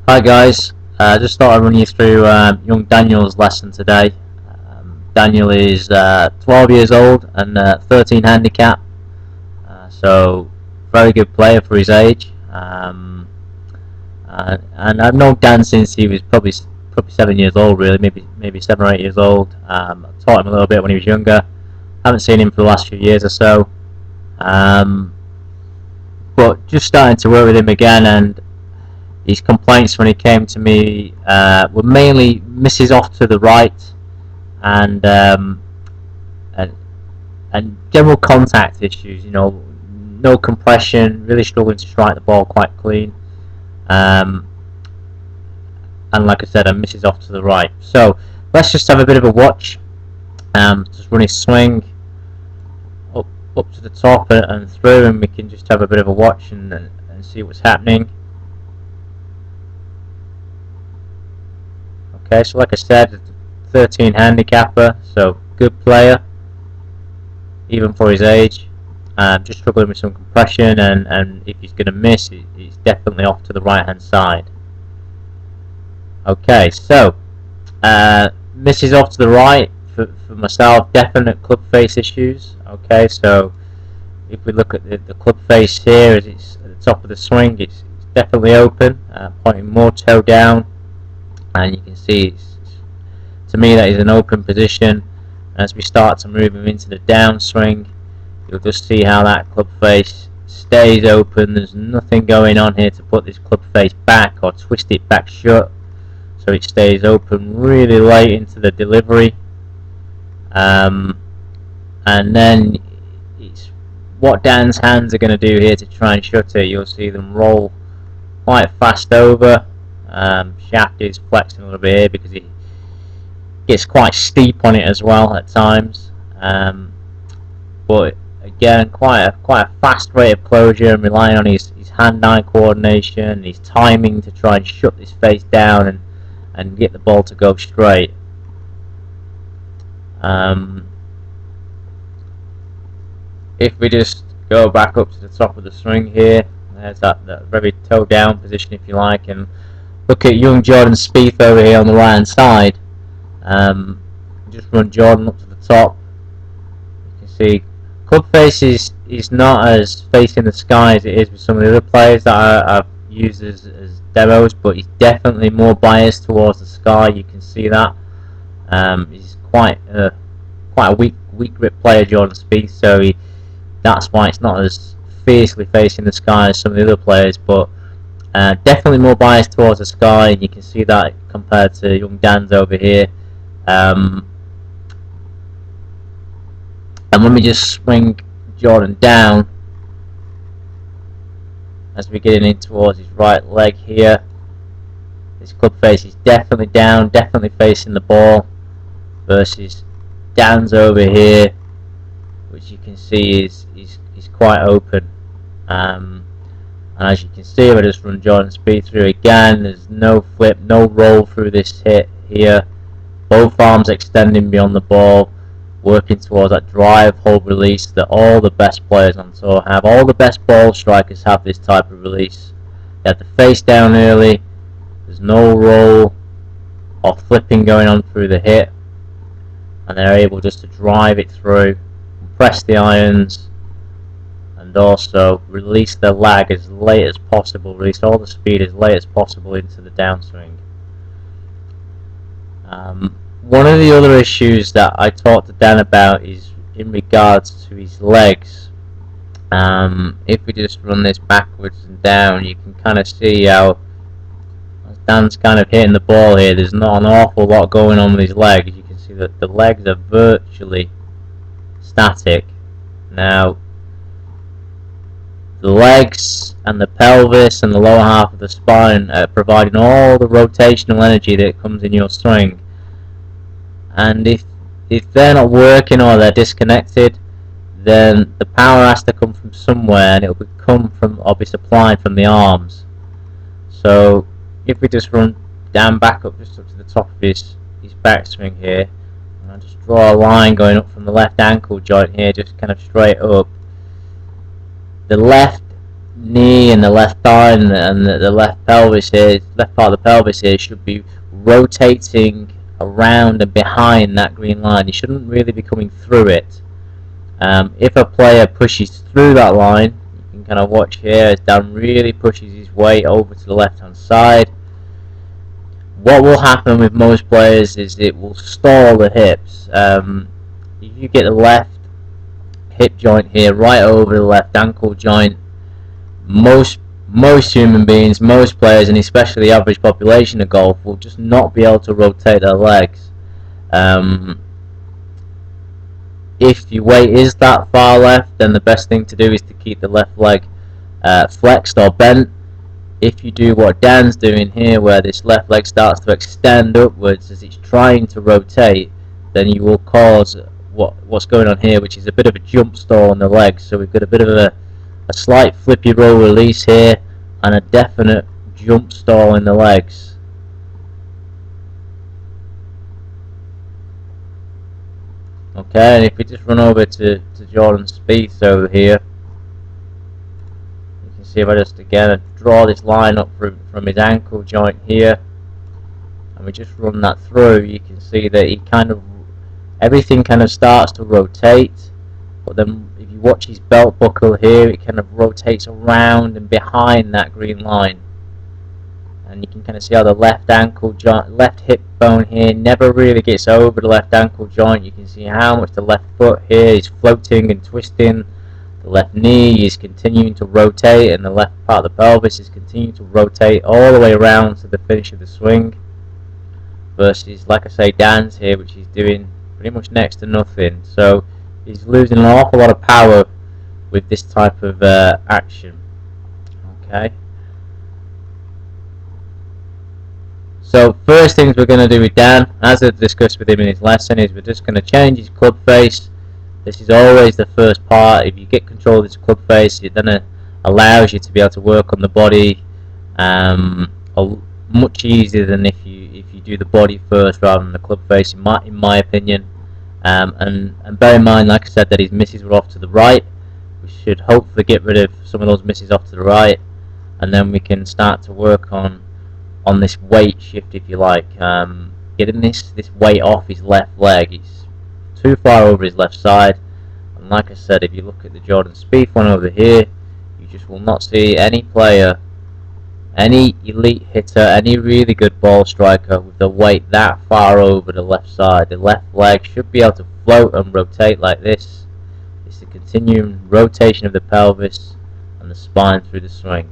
Hi guys, just thought I'd run you through young Daniel's lesson today. Daniel is 12 years old and 13 handicap, so very good player for his age. And I've known Dan since he was probably 7 years old, really, maybe 7 or 8 years old. I taught him a little bit when he was younger. Haven't seen him for the last few years or so, but just starting to work with him again. And his complaints when he came to me were mainly misses off to the right and general contact issues. You know, no compression, really struggling to strike the ball quite clean. And like I said, misses off to the right. So let's just have a bit of a watch. Just run his swing up to the top and through, and we can just have a bit of a watch and see what's happening. Okay, so like I said, 13 handicapper, so good player, even for his age. Just struggling with some compression, and if he's going to miss, he's definitely off to the right hand side. Okay, so misses off to the right for myself, definite club face issues. Okay, so if we look at the club face here, as it's at the top of the swing, it's definitely open, pointing more toe down. And you can see, to me, that is an open position. As we start to move him into the downswing, you'll just see how that club face stays open. There's nothing going on here to put this club face back or twist it back shut, so it stays open really late into the delivery. And then it's what Dan's hands are going to do here to try and shut it. You'll see them roll quite fast over. Shaft is flexing a little bit here because it gets quite steep on it as well at times, but again quite a fast rate of closure, and relying on his hand-eye coordination, his timing to try and shut this face down and get the ball to go straight. If we just go back up to the top of the swing here, there's that very toe down position, if you like, and look at young Jordan Spieth over here on the right hand side. Just run Jordan up to the top. You can see club face is not as facing the sky as it is with some of the other players that I've used as demos, but he's definitely more biased towards the sky. You can see that. He's quite a weak grip player, Jordan Spieth, so that's why it's not as fiercely facing the sky as some of the other players, but definitely more biased towards the sky, and you can see that compared to young Dan's over here. And when we just swing Jordan down, as we're getting in towards his right leg here, his club face is definitely down, definitely facing the ball, versus Dan's over here, which you can see is quite open. And as you can see, if I just run Jordan Spieth through again, there's no flip, no roll through this hit here. Both arms extending beyond the ball, working towards that drive, hold, release that all the best players on tour have. All the best ball strikers have this type of release. They have the face down early, there's no roll or flipping going on through the hit, and they're able just to drive it through, press the irons, and also release the lag as late as possible, release all the speed as late as possible into the downswing. One of the other issues that I talked to Dan about is in regards to his legs. If we just run this backwards and down, you can kind of see how as Dan's kind of hitting the ball here, there's not an awful lot going on with his legs. You can see that the legs are virtually static. Now, the legs and the pelvis and the lower half of the spine are providing all the rotational energy that comes in your swing, and if they're not working or they're disconnected, then the power has to come from somewhere, and it will come from, or be supplied from the arms. So if we just run down back up just up to the top of his backswing here, and I just draw a line going up from the left ankle joint here, just kind of straight up. The left knee and the left thigh and the left pelvis here, left part of the pelvis here should be rotating around and behind that green line. You shouldn't really be coming through it. If a player pushes through that line, you can kind of watch here as Dan really pushes his way over to the left hand side. What will happen with most players is it will stall the hips. If you get the left hip joint here right over the left ankle joint, most human beings, most players, and especially the average population of golf will just not be able to rotate their legs. If your weight is that far left, then the best thing to do is to keep the left leg flexed or bent. If you do what Dan's doing here, where this left leg starts to extend upwards as it's trying to rotate, then you will cause what's going on here, which is a bit of a jump stall on the legs. So we've got a bit of a slight flippy roll release here and a definite jump stall in the legs. Okay, and if we just run over to Jordan Spieth over here, you can see if I just again draw this line up from his ankle joint here, and we just run that through, you can see that he everything kind of starts to rotate, but then if you watch his belt buckle here, it kind of rotates around and behind that green line. And you can kind of see how the left ankle joint, left hip bone here never really gets over the left ankle joint. You can see how much the left foot here is floating and twisting. The left knee is continuing to rotate, and the left part of the pelvis is continuing to rotate all the way around to the finish of the swing. Versus, like I say, Dan's here, which he's doing pretty much next to nothing. So he's losing an awful lot of power with this type of action. Okay. So first things we're going to do with Dan, as I discussed with him in his lesson, is we're just going to change his club face. This is always the first part. If you get control of this club face, it then allows you to be able to work on the body much easier than if you do the body first rather than the club face, in my opinion. And bear in mind, like I said, that his misses were off to the right. We should hopefully get rid of some of those misses off to the right, and then we can start to work on this weight shift, if you like, getting this weight off his left leg. It's too far over his left side, and like I said, if you look at the Jordan Spieth one over here, you just will not see any player, any elite hitter, any really good ball striker with the weight that far over the left side. The left leg should be able to float and rotate like this. It's the continuing rotation of the pelvis and the spine through the swing.